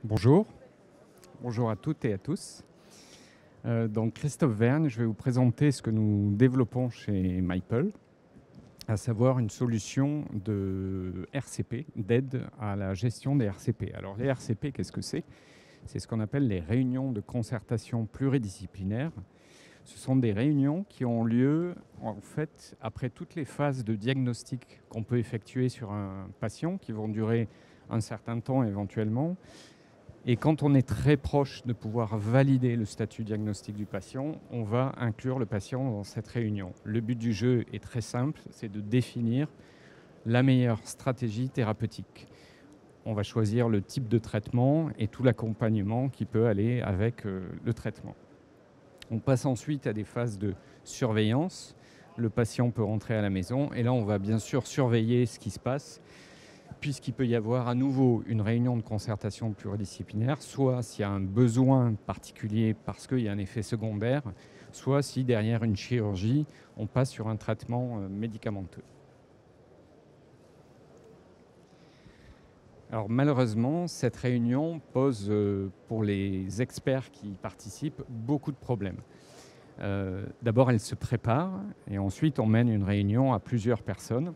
Bonjour, bonjour à toutes et à tous. Donc Christophe Vergne, je vais vous présenter ce que nous développons chez Maple, à savoir une solution de RCP, d'aide à la gestion des RCP. Alors les RCP, qu'est-ce que c'est? C'est ce qu'on appelle les réunions de concertation pluridisciplinaire. Ce sont des réunions qui ont lieu en fait après toutes les phases de diagnostic qu'on peut effectuer sur un patient, qui vont durer un certain temps éventuellement. Et quand on est très proche de pouvoir valider le statut diagnostique du patient, on va inclure le patient dans cette réunion. Le but du jeu est très simple, c'est de définir la meilleure stratégie thérapeutique. On va choisir le type de traitement et tout l'accompagnement qui peut aller avec le traitement. On passe ensuite à des phases de surveillance. Le patient peut rentrer à la maison et là on va bien sûr surveiller ce qui se passe, puisqu'il peut y avoir à nouveau une réunion de concertation pluridisciplinaire, soit s'il y a un besoin particulier parce qu'il y a un effet secondaire, soit si derrière une chirurgie, on passe sur un traitement médicamenteux. Alors malheureusement, cette réunion pose pour les experts qui y participent beaucoup de problèmes. D'abord, elle se prépare et ensuite on mène une réunion à plusieurs personnes.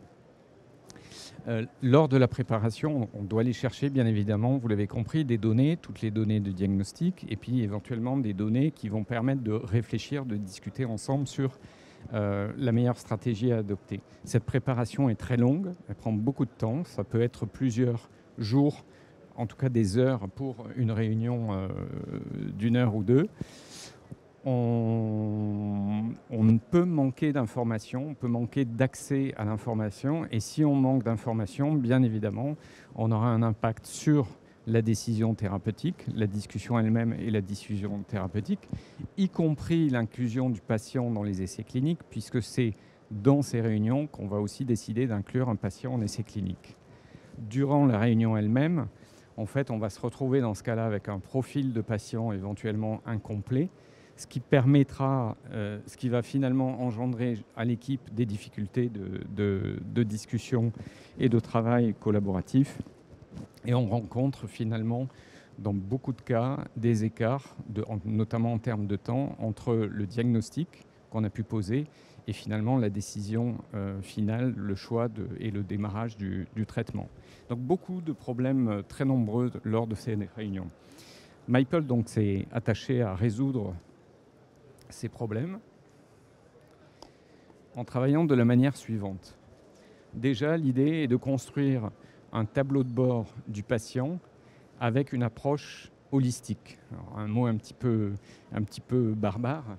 Lors de la préparation, on doit aller chercher, bien évidemment, vous l'avez compris, des données, toutes les données de diagnostic, et puis éventuellement des données qui vont permettre de réfléchir, de discuter ensemble sur la meilleure stratégie à adopter. Cette préparation est très longue, elle prend beaucoup de temps, ça peut être plusieurs jours, en tout cas des heures pour une réunion d'une heure ou deux. On peut manquer d'informations, on peut manquer d'accès à l'information. Et si on manque d'informations, bien évidemment, on aura un impact sur la décision thérapeutique, la discussion elle-même et la diffusion thérapeutique, y compris l'inclusion du patient dans les essais cliniques, puisque c'est dans ces réunions qu'on va aussi décider d'inclure un patient en essai clinique. Durant la réunion elle-même, en fait, on va se retrouver dans ce cas-là avec un profil de patient éventuellement incomplet, ce qui permettra, ce qui va finalement engendrer à l'équipe des difficultés de discussion et de travail collaboratif. Et on rencontre finalement, dans beaucoup de cas, des écarts, notamment en termes de temps, entre le diagnostic qu'on a pu poser et finalement la décision finale, le choix et le démarrage du traitement. Donc beaucoup de problèmes très nombreux lors de ces réunions. Maple donc s'est attaché à résoudre ces problèmes en travaillant de la manière suivante. Déjà, l'idée est de construire un tableau de bord du patient avec une approche holistique. Alors, un mot un petit peu barbare.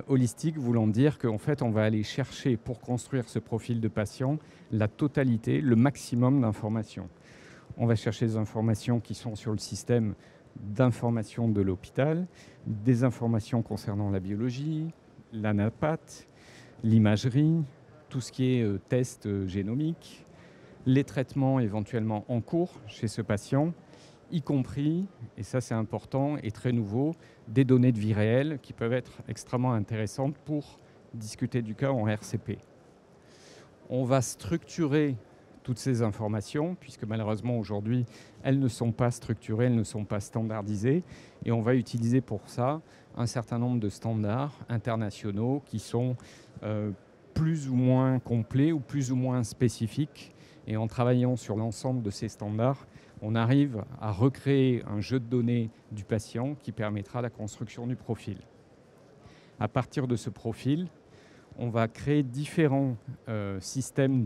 Holistique voulant dire qu'en fait, on va aller chercher pour construire ce profil de patient la totalité, le maximum d'informations. On va chercher des informations qui sont sur le système d'information de l'hôpital, des informations concernant la biologie, l'anapath, l'imagerie, tout ce qui est test génomique, les traitements éventuellement en cours chez ce patient, y compris, et ça c'est important et très nouveau, des données de vie réelle qui peuvent être extrêmement intéressantes pour discuter du cas en RCP. On va structurer toutes ces informations, puisque malheureusement aujourd'hui, elles ne sont pas structurées, elles ne sont pas standardisées, et on va utiliser pour ça un certain nombre de standards internationaux qui sont plus ou moins complets ou plus ou moins spécifiques. Et en travaillant sur l'ensemble de ces standards, on arrive à recréer un jeu de données du patient qui permettra la construction du profil. À partir de ce profil, on va créer différents systèmes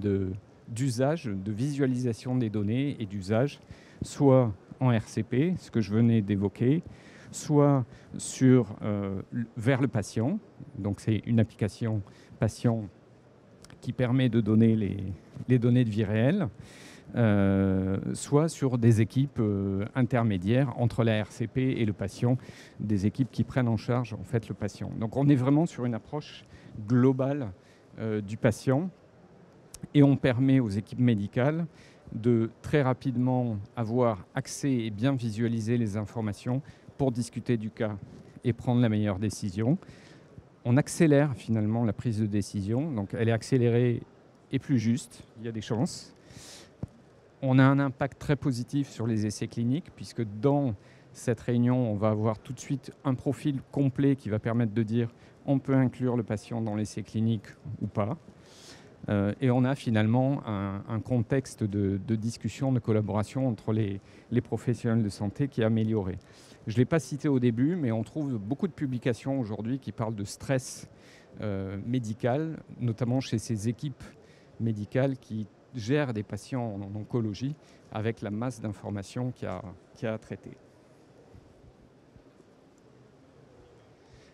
d'usage, de visualisation des données et d'usage, soit en RCP, ce que je venais d'évoquer, soit vers le patient. Donc c'est une application patient qui permet de donner les données de vie réelle, soit sur des équipes intermédiaires entre la RCP et le patient, des équipes qui prennent en charge en fait le patient. Donc on est vraiment sur une approche globale du patient, et on permet aux équipes médicales de très rapidement avoir accès et bien visualiser les informations pour discuter du cas et prendre la meilleure décision. On accélère finalement la prise de décision, donc elle est accélérée et plus juste, il y a des chances. On a un impact très positif sur les essais cliniques, puisque dans cette réunion, on va avoir tout de suite un profil complet qui va permettre de dire on peut inclure le patient dans l'essai clinique ou pas. Et on a finalement un contexte de discussion, de collaboration entre les professionnels de santé qui est amélioré. Je ne l'ai pas cité au début, mais on trouve beaucoup de publications aujourd'hui qui parlent de stress médical, notamment chez ces équipes médicales qui gèrent des patients en oncologie avec la masse d'informations qu'il y a à traiter.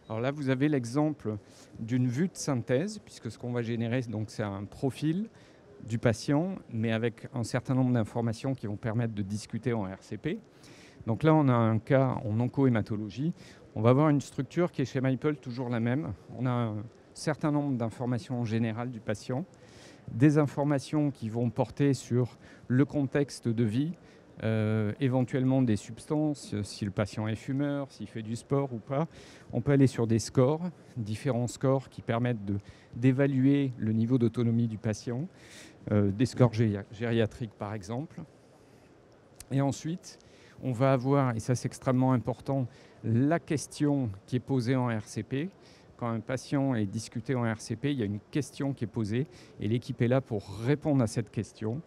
Alors là, vous avez l'exemple d'une vue de synthèse, puisque ce qu'on va générer, c'est un profil du patient, mais avec un certain nombre d'informations qui vont permettre de discuter en RCP. Donc là, on a un cas en oncohématologie. On va avoir une structure qui est chez Maple toujours la même. On a un certain nombre d'informations générales du patient, des informations qui vont porter sur le contexte de vie, éventuellement des substances, si le patient est fumeur, s'il fait du sport ou pas. On peut aller sur des scores, différents scores qui permettent d'évaluer le niveau d'autonomie du patient, des scores gériatriques par exemple. Et ensuite, on va avoir, et ça c'est extrêmement important, la question qui est posée en RCP. Quand un patient est discuté en RCP, il y a une question qui est posée et l'équipe est là pour répondre à cette question.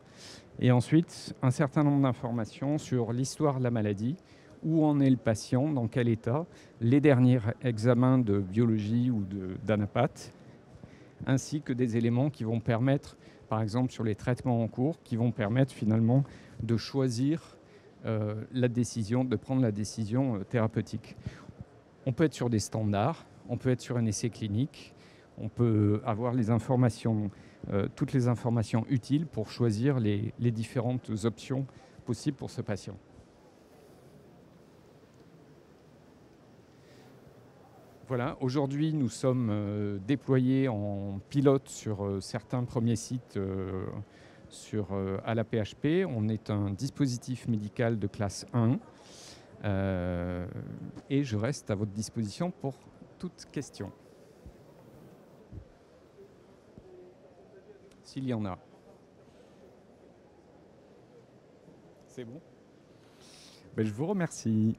Et ensuite, un certain nombre d'informations sur l'histoire de la maladie, où en est le patient, dans quel état, les derniers examens de biologie ou d'anapath, ainsi que des éléments qui vont permettre, par exemple sur les traitements en cours, qui vont permettre finalement de choisir la décision, de prendre la décision thérapeutique. On peut être sur des standards, on peut être sur un essai clinique, on peut avoir les informations, toutes les informations utiles pour choisir les différentes options possibles pour ce patient. Voilà, aujourd'hui nous sommes déployés en pilote sur certains premiers sites à la PHP. On est un dispositif médical de classe 1 et je reste à votre disposition pour toute question. S'il y en a. C'est bon ? Ben, je vous remercie.